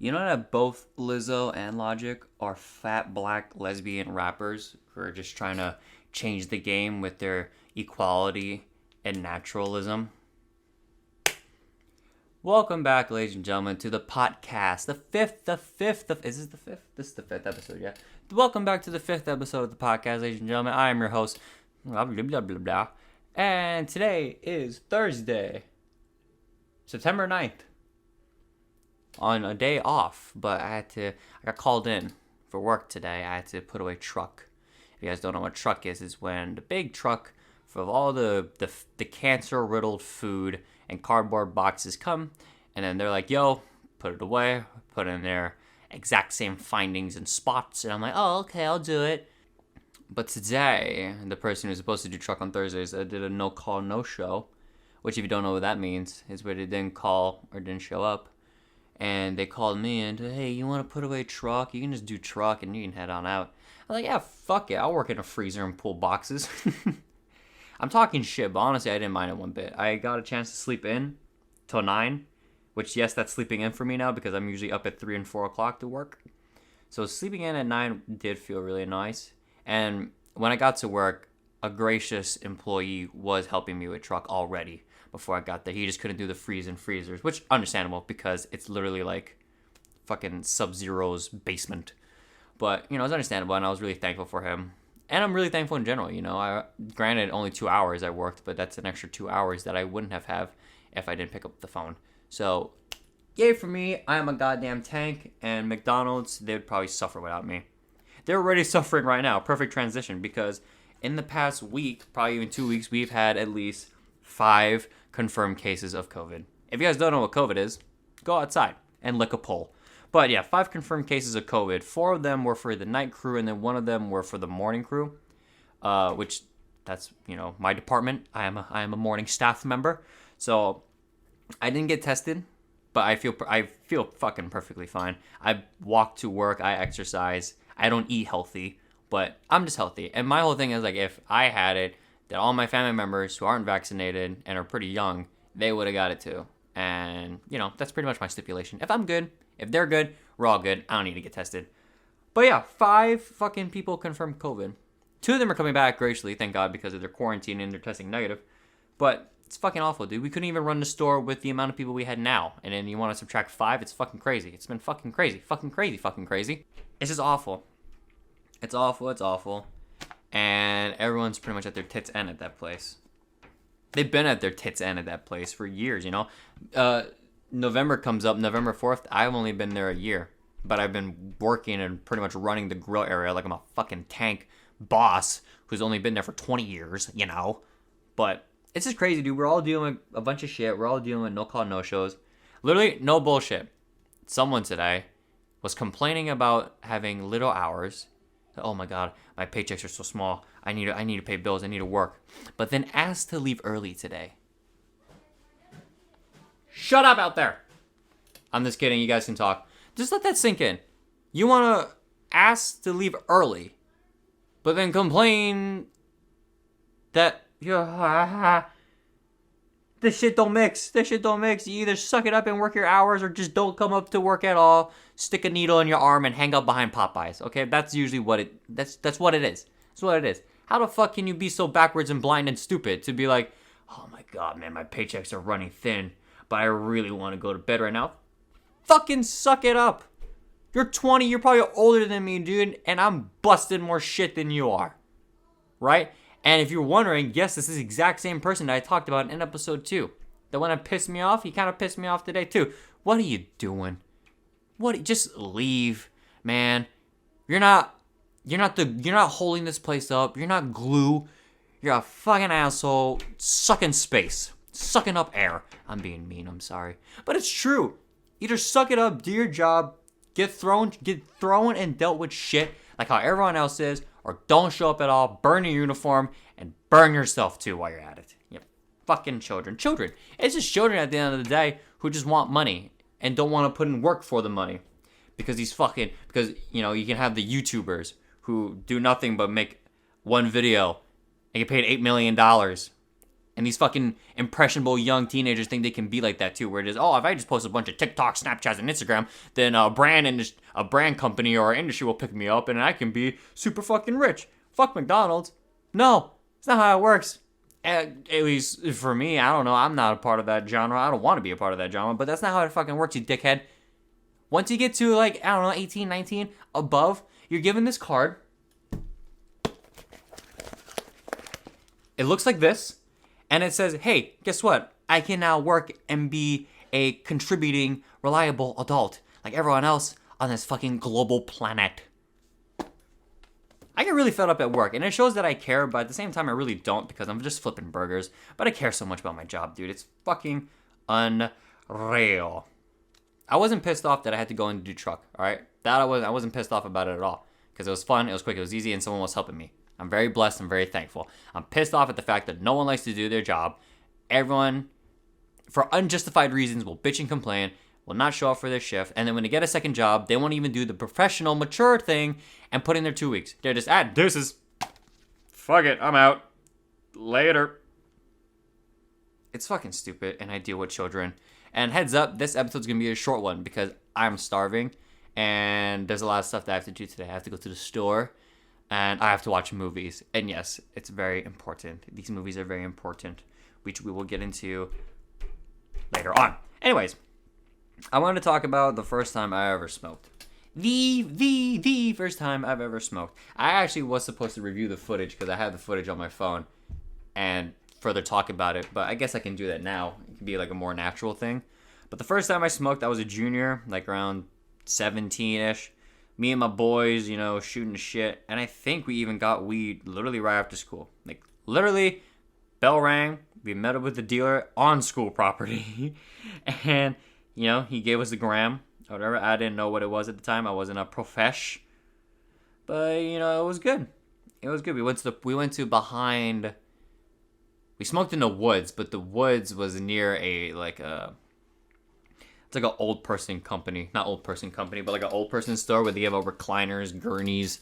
You know that both Lizzo and Logic are fat black lesbian rappers who are just trying to change the game with their equality and naturalism? Welcome back, ladies and gentlemen, to the podcast. Is this the fifth? This is the fifth episode, yeah. Welcome back to the fifth episode of the podcast, ladies and gentlemen. I am your host, blah, blah, blah, blah, blah. And today is Thursday, September 9th. On a day off, but I got called in for work today. I had to put away truck. If you guys don't know what truck is, it's when the big truck for all the cancer-riddled food and cardboard boxes come, and then they're like, yo, put it away, put in their exact same findings and spots, and I'm like, oh, okay, I'll do it. But today, the person who's supposed to do truck on Thursdays did a no-call, no-show, which if you don't know what that means, is where they didn't call or didn't show up. And they called me and, hey, you want to put away truck? You can just do truck and you can head on out. I'm like, yeah, fuck it. I'll work in a freezer and pull boxes. I'm talking shit, but honestly, I didn't mind it one bit. I got a chance to sleep in till 9, which, yes, that's sleeping in for me now because I'm usually up at 3 and 4 o'clock to work. So sleeping in at 9 did feel really nice. And when I got to work, a gracious employee was helping me with truck already. Before I got there, he just couldn't do the freezers, which understandable because it's literally like fucking Sub-Zero's basement. But you know, it's understandable, and I was really thankful for him, and I'm really thankful in general. You know, I granted only 2 hours I worked, but that's an extra 2 hours that I wouldn't have if I didn't pick up the phone. So, yay for me! I am a goddamn tank, and McDonald's they would probably suffer without me. They're already suffering right now. Perfect transition because in the past week, probably even 2 weeks, we've had at least 5 confirmed cases of COVID. If you guys don't know what COVID is, go outside and lick a pole. But yeah, 5 confirmed cases of COVID. 4 of them were for the night crew, and then 1 of them were for the morning crew, which that's, you know, my department. I am a morning staff member. So I didn't get tested, but I feel fucking perfectly fine. I walk to work, I exercise. I don't eat healthy, but I'm just healthy. And my whole thing is like, if I had it, that all my family members who aren't vaccinated and are pretty young, they would have got it too. And, you know, that's pretty much my stipulation. If I'm good, if they're good, we're all good. I don't need to get tested. But yeah, 5 fucking people confirmed COVID. 2 of them are coming back graciously, thank God, because of their quarantine and they're testing negative. But it's fucking awful, dude. We couldn't even run the store with the amount of people we had now. And then you want to subtract 5? It's fucking crazy. It's been fucking crazy. Fucking crazy. Fucking crazy. It's just awful. It's awful. It's awful. And everyone's pretty much at their tits' end at that place. They've been at their tits' end at that place for years, you know. November comes up, November 4th. I've only been there a year. But I've been working and pretty much running the grill area like I'm a fucking tank boss who's only been there for 20 years, you know. But it's just crazy, dude. We're all dealing with a bunch of shit. We're all dealing with no-call, no-shows. Literally, no bullshit. Someone today was complaining about having little hours. Oh my God, my paychecks are so small. I need to pay bills. I need to work. But then asked to leave early today. Shut up out there. I'm just kidding. You guys can talk. Just let that sink in. You want to ask to leave early, but then complain that this shit don't mix. This shit don't mix. You either suck it up and work your hours or just don't come up to work at all. Stick a needle in your arm and hang out behind Popeyes. Okay, that's usually what it that's what it is. That's what it is. How the fuck can you be so backwards and blind and stupid to be like, "Oh my God, man, my paychecks are running thin, but I really want to go to bed right now." Fucking suck it up. You're 20, you're probably older than me, dude, and I'm busting more shit than you are. Right? And if you're wondering, yes, this is the exact same person that I talked about in episode 2. The one that pissed me off, he kind of pissed me off today too. What are you doing? Just leave, man. You're not holding this place up. You're not glue. You're a fucking asshole sucking space. Sucking up air. I'm being mean, I'm sorry. But it's true. Either suck it up, do your job, get thrown and dealt with shit like how everyone else is, or don't show up at all, burn your uniform, and burn yourself too while you're at it. You fucking children. Children. It's just children at the end of the day who just want money and don't want to put in work for the money. Because you know, you can have the YouTubers who do nothing but make one video and get paid $8 million. And these fucking impressionable young teenagers think they can be like that too, where it is, oh, if I just post a bunch of TikTok, Snapchats, and Instagram, then a brand company or industry will pick me up and I can be super fucking rich. Fuck McDonald's. No, it's not how it works. At least for me, I don't know. I'm not a part of that genre. I don't want to be a part of that genre, but that's not how it fucking works, you dickhead. Once you get to, like, I don't know, 18, 19, above, you're given this card. It looks like this. And it says, hey, guess what? I can now work and be a contributing, reliable adult like everyone else on this fucking global planet. I get really fed up at work, and it shows that I care, but at the same time, I really don't because I'm just flipping burgers. But I care so much about my job, dude. It's fucking unreal. I wasn't pissed off that I had to go and do truck, all right? I wasn't pissed off about it at all because it was fun, it was quick, it was easy, and someone was helping me. I'm very blessed. I'm very thankful. I'm pissed off at the fact that no one likes to do their job. Everyone, for unjustified reasons, will bitch and complain, will not show up for their shift, and then when they get a second job, they won't even do the professional, mature thing and put in their 2 weeks. They're just, deuces. Fuck it, I'm out. Later. It's fucking stupid, and I deal with children. And heads up, this episode's gonna be a short one because I'm starving, and there's a lot of stuff that I have to do today. I have to go to the store. And I have to watch movies. And yes, it's very important. These movies are very important, which we will get into later on. Anyways, I wanted to talk about the first time I ever smoked. The first time I've ever smoked. I actually was supposed to review the footage because I had the footage on my phone and further talk about it. But I guess I can do that now. It can be like a more natural thing. But the first time I smoked, I was a junior, like around 17-ish. Me and my boys, shooting shit. And I think we even got weed literally right after school. Like, literally, bell rang. We met up with the dealer on school property. And, he gave us a gram or whatever. I didn't know what it was at the time. I wasn't a profesh. But, it was good. It was good. We went to behind... We smoked in the woods, but the woods was near it's like an old person company. Not old person company, but like an old person store where they give out recliners, gurneys,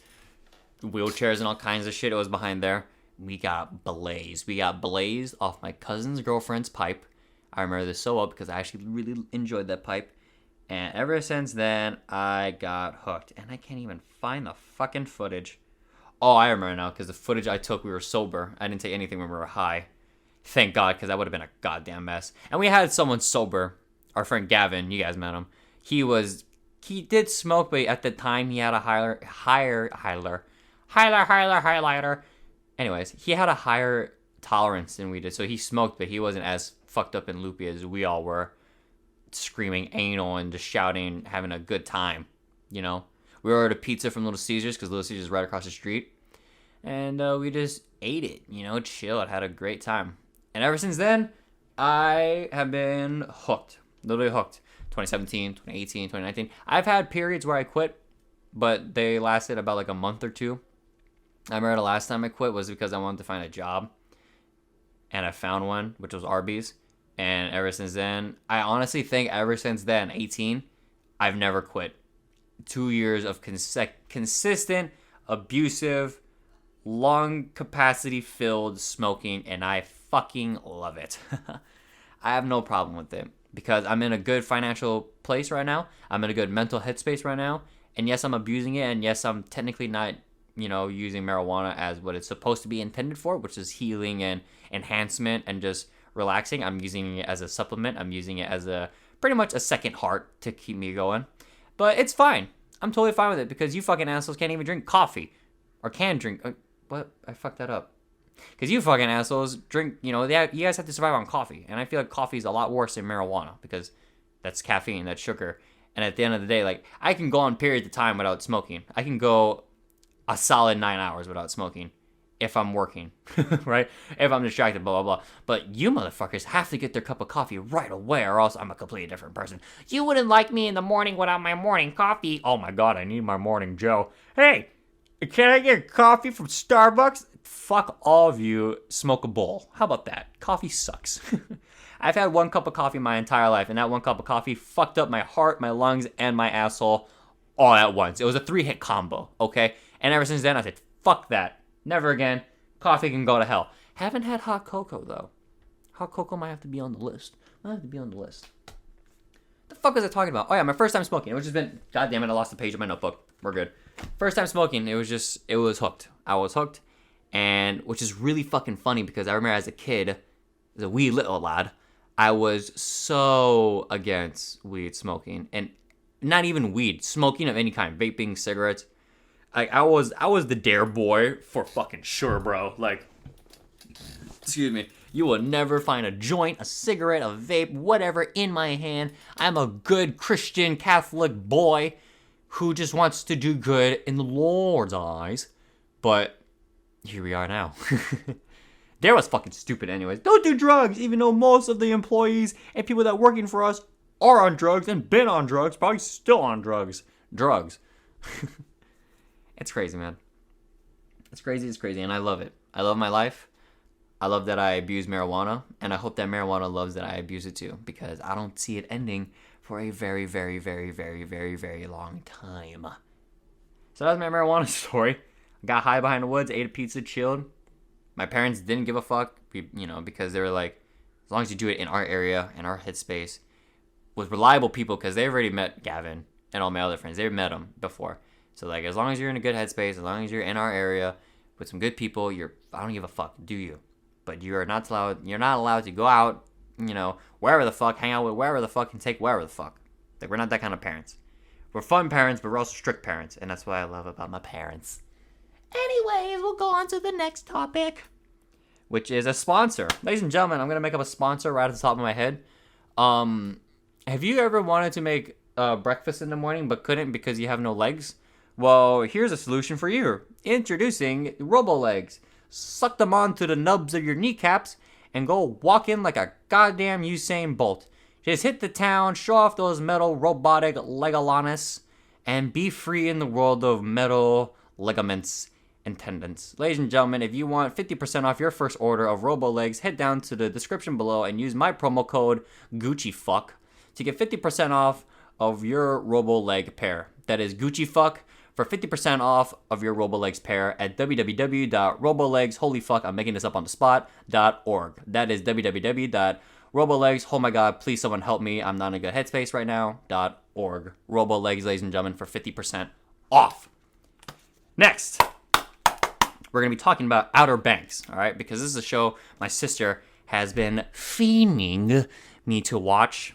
wheelchairs, and all kinds of shit. It was behind there. We got blazed. We got blazed off my cousin's girlfriend's pipe. I remember this so well because I actually really enjoyed that pipe. And ever since then, I got hooked. And I can't even find the fucking footage. Oh, I remember now because the footage I took, we were sober. I didn't take anything when we were high. Thank God, because that would have been a goddamn mess. And we had someone sober. Our friend Gavin, you guys met him. He did smoke, but at the time he had a highlighter. Anyways, he had a higher tolerance than we did. So he smoked, but he wasn't as fucked up and loopy as we all were. Screaming anal and just shouting, having a good time. We ordered a pizza from Little Caesars because Little Caesars is right across the street. And we just ate it, chilled, had a great time. And ever since then, I have been hooked. Literally hooked. 2017, 2018, 2019. I've had periods where I quit, but they lasted about like a month or two. I remember the last time I quit was because I wanted to find a job. And I found one, which was Arby's. And ever since then, I honestly think ever since then, 18, I've never quit. 2 years of consistent, abusive, long capacity filled smoking, and I fucking love it. I have no problem with it because I'm in a good financial place right now. I'm in a good mental headspace right now. And yes, I'm abusing it. And yes, I'm technically not, using marijuana as what it's supposed to be intended for, which is healing and enhancement and just relaxing. I'm using it as a supplement. I'm using it as pretty much a second heart to keep me going. But it's fine. I'm totally fine with it because you fucking assholes can't even drink coffee or can drink. What? I fucked that up. Because you fucking assholes drink, you guys have to survive on coffee. And I feel like coffee is a lot worse than marijuana because that's caffeine, that's sugar. And at the end of the day, like, I can go on periods of time without smoking. I can go a solid 9 hours without smoking if I'm working, right? If I'm distracted, blah, blah, blah. But you motherfuckers have to get their cup of coffee right away or else I'm a completely different person. You wouldn't like me in the morning without my morning coffee. Oh my God, I need my morning Joe. Hey, can I get coffee from Starbucks? Fuck all of you, smoke a bowl. How about that? Coffee sucks. I've had one cup of coffee my entire life, and that one cup of coffee fucked up my heart, my lungs, and my asshole all at once. It was a 3-hit combo, okay? And ever since then, I said, fuck that. Never again. Coffee can go to hell. Haven't had hot cocoa, though. How cocoa might have to be on the list. Might have to be on the list. The fuck was I talking about? Oh yeah, my first time smoking. It was just been, god damn it, I lost the page of my notebook. We're good. First time smoking, it was hooked. I was hooked, and which is really fucking funny because I remember as a kid, as a wee little lad, I was so against weed smoking, and not even weed, smoking of any kind, vaping, cigarettes. Like I was the dare boy for fucking sure, bro. Like, excuse me. You will never find a joint, a cigarette, a vape, whatever in my hand. I'm a good Christian Catholic boy who just wants to do good in the Lord's eyes. But here we are now. Dare was fucking stupid anyways. Don't do drugs, even though most of the employees and people that are working for us are on drugs and been on drugs, probably still on drugs. Drugs. It's crazy, man. It's crazy, and I love it. I love my life. I love that I abuse marijuana, and I hope that marijuana loves that I abuse it too, because I don't see it ending for a very, very, very, very, very, very long time. So that's my marijuana story. I got high behind the woods, ate a pizza, chilled. My parents didn't give a fuck, because they were like, as long as you do it in our area, in our headspace, with reliable people, because they've already met Gavin and all my other friends. They've met him before. So like, as long as you're in a good headspace, as long as you're in our area with some good people, I don't give a fuck, do you? But you're not allowed to go out, wherever the fuck, hang out with wherever the fuck, and take wherever the fuck. Like, we're not that kind of parents. We're fun parents, but we're also strict parents, and that's what I love about my parents. Anyways, we'll go on to the next topic, which is a sponsor. Ladies and gentlemen, I'm going to make up a sponsor right at the top of my head. Have you ever wanted to make breakfast in the morning but couldn't because you have no legs? Well, here's a solution for you. Introducing RoboLegs. Suck them onto the nubs of your kneecaps and go walk in like a goddamn Usain Bolt. Just hit the town, show off those metal robotic Legolanus, and be free in the world of metal ligaments and tendons. Ladies and gentlemen, if you want 50% off your first order of RoboLegs, head down to the description below and use my promo code GucciFuck to get 50% off of your RoboLeg pair. That is GucciFuck for 50% off of your RoboLegs pair at www.robolegs, holy fuck, I'm making this up on the spot, .org. That is www.robolegs, oh my god, please someone help me, I'm not in a good headspace right now, .org. RoboLegs, ladies and gentlemen, for 50% off. Next, we're going to be talking about Outer Banks, all right? Because this is a show my sister has been fiending me to watch.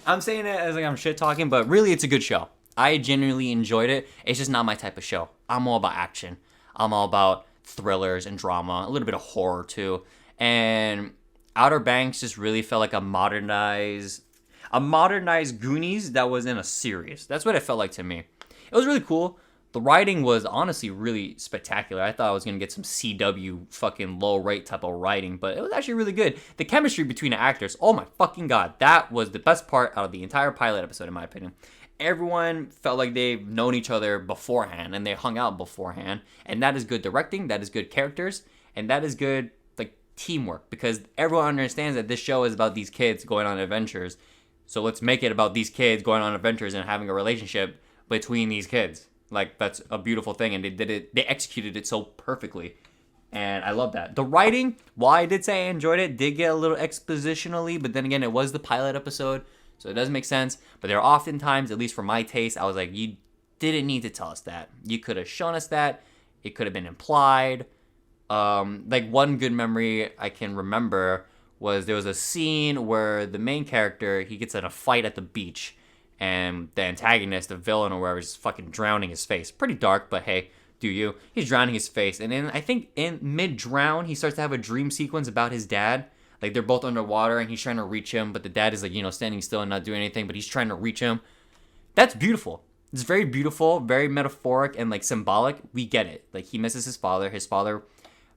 I'm saying it as like I'm shit talking, but really it's a good show. I genuinely enjoyed it. It's just not my type of show. I'm all about action. I'm all about thrillers and drama, a little bit of horror too. And Outer Banks just really felt like a modernized Goonies that was in a series. That's what it felt like to me. It was really cool. The writing was honestly really spectacular. I thought I was going to get some CW fucking low rate type of writing, but it was actually really good. The chemistry between the actors, oh my fucking god, that was the best part out of the entire pilot episode in my opinion. Everyone felt like they've known each other beforehand and they hung out beforehand, and that is good directing, that is good characters, and that is good like teamwork, because everyone understands that this show is about these kids going on adventures. So let's make it about these kids going on adventures and having a relationship between these kids. Like, that's a beautiful thing, and they executed it so perfectly, and I love that. The writing, while I did say I enjoyed it, did get a little expositionally, but then again, it was the pilot episode, so it doesn't make sense. But there are often times, at least for my taste, I was like, you didn't need to tell us that. You could have shown us that. It could have been implied. Like, one good memory I can remember was there was a scene where the main character, he gets in a fight at the beach, and the antagonist, the villain or whatever, is fucking drowning his face. Pretty dark, but hey, do you. He's drowning his face. And then I think in mid-drown, he starts to have a dream sequence about his dad. Like, they're both underwater, and he's trying to reach him, but the dad is, like, standing still and not doing anything, but he's trying to reach him. That's beautiful. It's very beautiful, very metaphoric, and, like, symbolic. We get it. Like, he misses his father. His father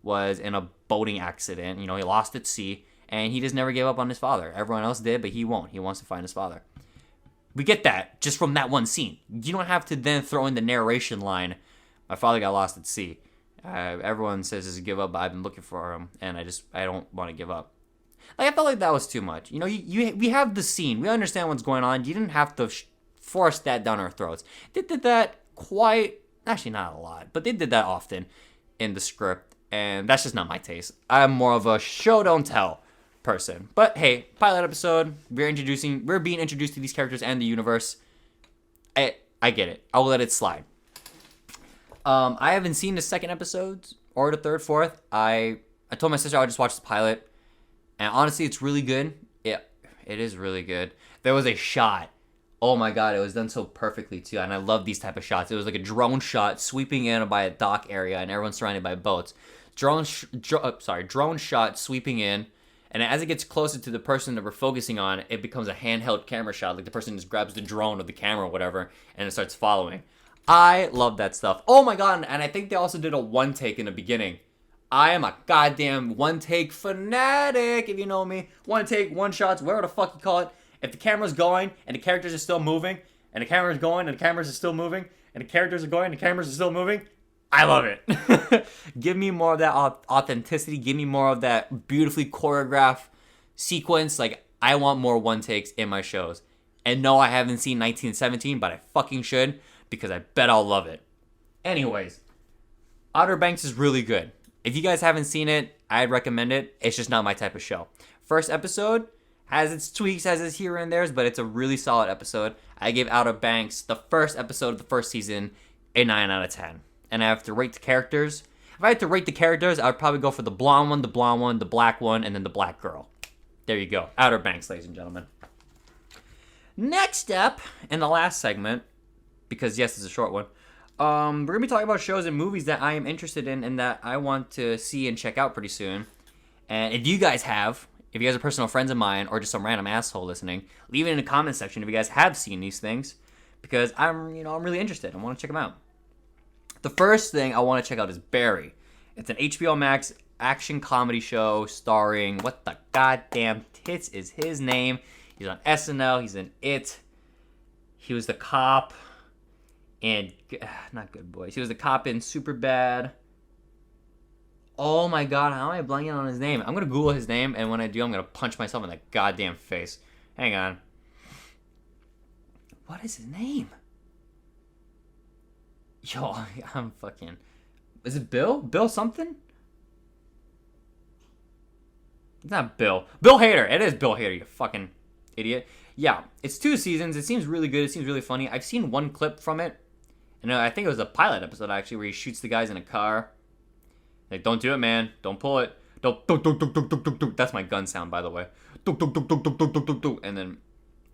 was in a boating accident. He lost at sea, and he just never gave up on his father. Everyone else did, but he won't. He wants to find his father. We get that just from that one scene. You don't have to then throw in the narration line, my father got lost at sea. Everyone says is give up, but I've been looking for him, and I don't want to give up. Like, I felt like that was too much. We have the scene. We understand what's going on. You didn't have to force that down our throats. They did that actually not a lot, but they did that often in the script, and that's just not my taste. I'm more of a show, don't tell. person. But hey, pilot episode. We're being introduced to these characters and the universe. I get it. I will let it slide. I haven't seen the second episode or the third, fourth. I told my sister I would just watch the pilot, and honestly, it's really good. It is really good. There was a shot. Oh my god, it was done so perfectly too, and I love these type of shots. It was like a drone shot sweeping in by a dock area, and everyone's surrounded by boats. Drone shot sweeping in, and as it gets closer to the person that we're focusing on, it becomes a handheld camera shot. Like the person just grabs the drone or the camera or whatever, and it starts following. I love that stuff. Oh my god, and I think they also did a one take in the beginning. I am a goddamn one take fanatic, if you know me. One take, one shots, whatever the fuck you call it. If the camera's going and the characters are still moving, and the camera's going and the cameras are still moving, and the characters are going and the cameras are still moving, I love it. Give me more of that authenticity. Give me more of that beautifully choreographed sequence. Like, I want more one takes in my shows. And no, I haven't seen 1917, but I fucking should, because I bet I'll love it. Anyways, Outer Banks is really good. If you guys haven't seen it, I'd recommend it. It's just not my type of show. First episode has its tweaks, has its here and there's, but it's a really solid episode. I give Outer Banks, the first episode of the first season, a 9 out of 10. And I have to rate the characters. If I had to rate the characters, I would probably go for the blonde one, the black one, and then the black girl. There you go. Outer Banks, ladies and gentlemen. Next up, in the last segment, because yes, it's a short one, we're going to be talking about shows and movies that I am interested in and that I want to see and check out pretty soon. And if you guys are personal friends of mine or just some random asshole listening, leave it in the comment section if you guys have seen these things, because I'm really interested. I want to check them out. The first thing I want to check out is Barry. It's an HBO Max action comedy show starring, what the goddamn tits is his name? He's on SNL. He's in It. He was the cop in, not Good Boys. He was the cop in Superbad. Oh my god, how am I blanking on his name? I'm going to Google his name, and when I do, I'm going to punch myself in the goddamn face. Hang on. What is his name? Yo, I'm fucking... Is it Bill? Bill something? It's not Bill. Bill Hader. It is Bill Hader, you fucking idiot. Yeah, it's 2 seasons. It seems really good. It seems really funny. I've seen one clip from it. And I think it was a pilot episode, actually, where he shoots the guys in a car. Like, don't do it, man. Don't pull it. Don't. That's my gun sound, by the way. And then, I don't know.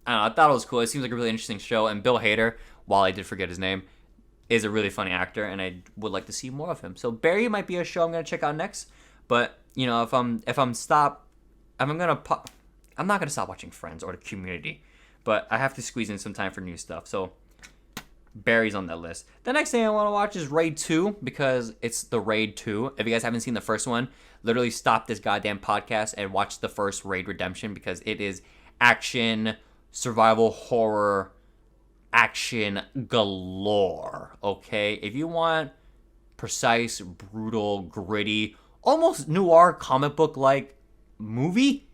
I thought it was cool. It seems like a really interesting show. And Bill Hader, while I did forget his name, is a really funny actor, and I would like to see more of him. So Barry might be a show I'm gonna check out next. But if I'm not gonna stop watching Friends or The Community. But I have to squeeze in some time for new stuff. So Barry's on that list. The next thing I want to watch is Raid 2, because it's the Raid 2. If you guys haven't seen the first one, literally stop this goddamn podcast and watch the first Raid Redemption, because it is action, survival, horror, action galore, okay? If you want precise, brutal, gritty, almost noir comic book-like movie,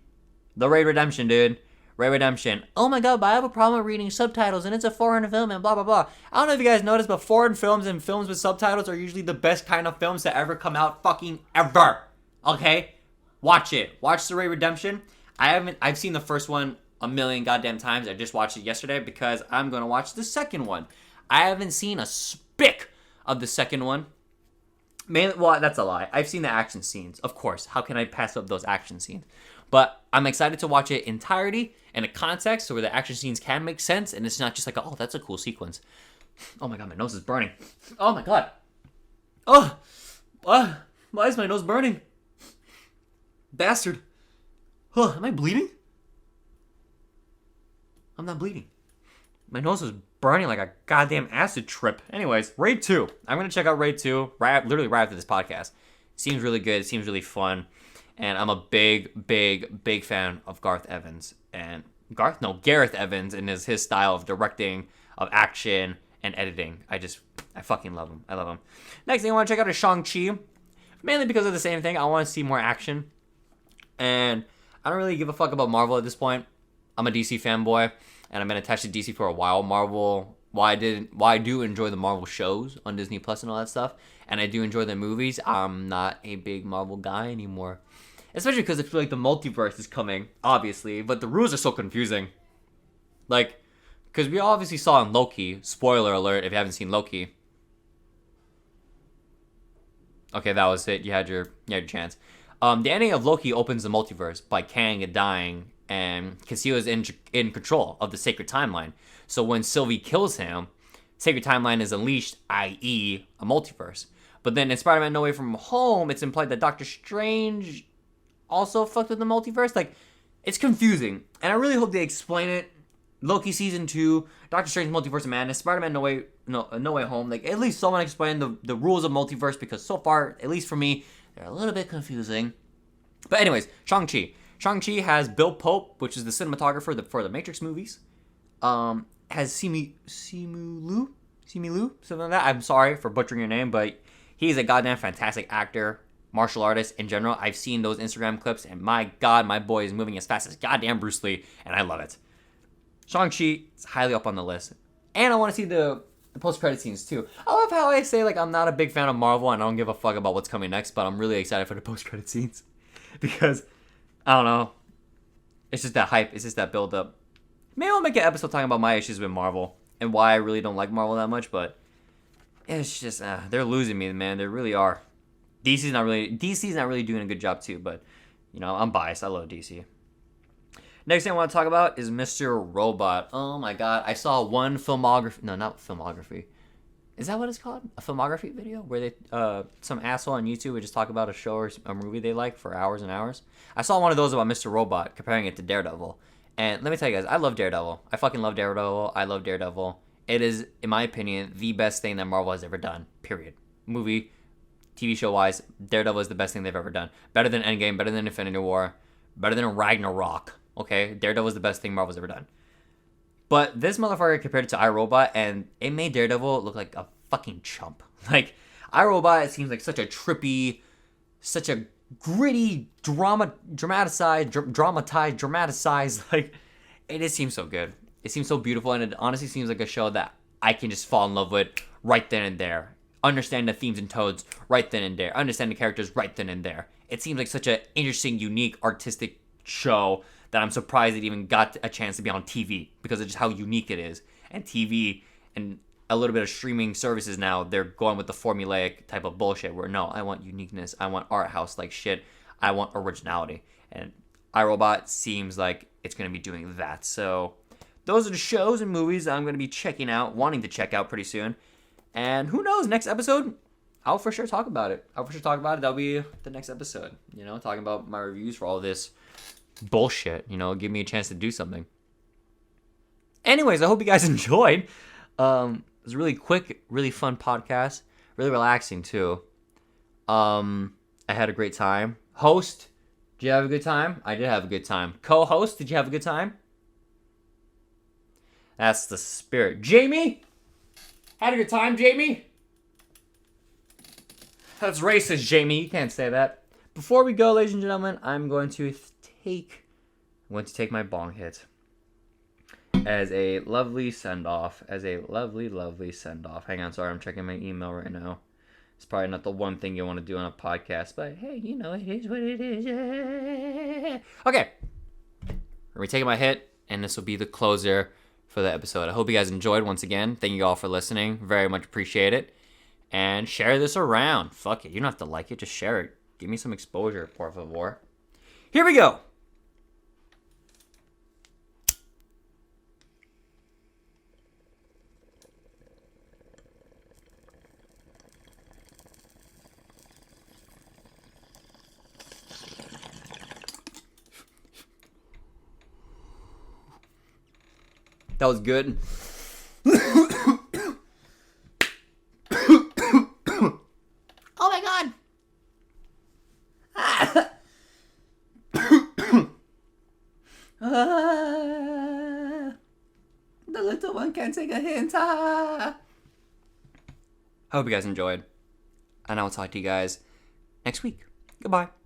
the Raid Redemption, dude. Raid Redemption. Oh my god, but I have a problem with reading subtitles, and it's a foreign film, and blah, blah, blah. I don't know if you guys noticed, but foreign films and films with subtitles are usually the best kind of films to ever come out fucking ever, okay? Watch it. Watch the Raid Redemption. I've seen the first one a million goddamn times. I just watched it yesterday because I'm going to watch the second one. I haven't seen a spick of the second one. Well, that's a lie. I've seen the action scenes. Of course. How can I pass up those action scenes? But I'm excited to watch it entirety in a context where the action scenes can make sense, and it's not just like, oh, that's a cool sequence. Oh my god, my nose is burning. Oh my god. Oh, why is my nose burning? Bastard. Oh, am I bleeding? I'm not bleeding. My nose is burning like a goddamn acid trip. Anyways, Raid 2. I'm going to check out Raid 2 literally right after this podcast. Seems really good. Seems really fun. And I'm a big fan of Gareth Evans. And Gareth Evans and his style of directing, of action, and editing. I fucking love him. I love him. Next thing I want to check out is Shang-Chi. Mainly because of the same thing. I want to see more action. And I don't really give a fuck about Marvel at this point. I'm a DC fanboy, and I've been attached to DC for a while. While I do enjoy the Marvel shows on Disney Plus and all that stuff, and I do enjoy the movies, I'm not a big Marvel guy anymore. Especially because I feel like the multiverse is coming, obviously, but the rules are so confusing. Like, because we obviously saw in Loki, spoiler alert if you haven't seen Loki. Okay, that was it. You had your chance. The ending of Loki opens the multiverse by Kang dying, and Casio is in control of the sacred timeline. So when Sylvie kills him, sacred timeline is unleashed, i.e., a multiverse. But then in Spider-Man No Way From Home, it's implied that Doctor Strange also fucked with the multiverse. Like, it's confusing, and I really hope they explain it. Loki season 2, Doctor Strange Multiverse of Madness, Spider-Man No Way Home. Like, at least someone explain the rules of multiverse, because so far, at least for me, they're a little bit confusing. But anyways, Shang-Chi. Shang-Chi has Bill Pope, which is the cinematographer for the Matrix movies. Has Simu Liu, something like that. I'm sorry for butchering your name, but he's a goddamn fantastic actor, martial artist in general. I've seen those Instagram clips, and my God, my boy is moving as fast as goddamn Bruce Lee, and I love it. Shang-Chi is highly up on the list. And I want to see the post-credit scenes, too. I love how I say, like, I'm not a big fan of Marvel, and I don't give a fuck about what's coming next, but I'm really excited for the post-credit scenes. Because, I don't know. It's just that hype. It's just that build-up. Maybe I'll make an episode talking about my issues with Marvel and why I really don't like Marvel that much, but it's just, they're losing me, man. They really are. DC's not really doing a good job, too, but, you know, I'm biased. I love DC. Next thing I want to talk about is Mr. Robot. Oh my God. I saw one filmography. No, not filmography. Is that what it's called? A filmography video? Where they, some asshole on YouTube would just talk about a show or a movie they like for hours and hours. I saw one of those about Mr. Robot, comparing it to Daredevil. And let me tell you guys, I love Daredevil. I fucking love Daredevil. I love Daredevil. It is, in my opinion, the best thing that Marvel has ever done. Period. Movie, TV show wise, Daredevil is the best thing they've ever done. Better than Endgame, better than Infinity War, better than Ragnarok. Okay, Daredevil is the best thing Marvel's ever done. But this motherfucker compared it to iRobot, and it made Daredevil look like a fucking chump. Like, iRobot, it seems like such a trippy, such a gritty, dramatized, like, it just seems so good. It seems so beautiful, and it honestly seems like a show that I can just fall in love with right then and there. Understand the themes and tones right then and there. Understand the characters right then and there. It seems like such an interesting, unique, artistic show that I'm surprised it even got a chance to be on TV because of just how unique it is. And TV and a little bit of streaming services now, they're going with the formulaic type of bullshit where, no, I want uniqueness. I want art house like shit. I want originality. And iRobot seems like it's going to be doing that. So those are the shows and movies that I'm going to be wanting to check out pretty soon. And who knows, next episode, I'll for sure talk about it. That'll be the next episode. You know, talking about my reviews for all this bullshit. You know, give me a chance to do something. Anyways, I hope you guys enjoyed. It was a really quick, really fun podcast. Really relaxing, too. I had a great time. Host, did you have a good time? I did have a good time. Co-host, did you have a good time? That's the spirit. Jamie? Had a good time, Jamie? That's racist, Jamie. You can't say that. Before we go, ladies and gentlemen, I'm going to take my bong hit as a lovely send-off. Hang on, sorry, I'm checking my email right now. It's probably not the one thing you want to do on a podcast, but hey, you know, it is what it is. Yeah. Okay. We're taking my hit, and this will be the closer for the episode. I hope you guys enjoyed once again. Thank you all for listening. Very much appreciate it. And share this around. Fuck it. You don't have to like it. Just share it. Give me some exposure, por favor. Here we go. That was good. Oh my God. The little one can't take a hint. I hope you guys enjoyed. And I'll talk to you guys next week. Goodbye.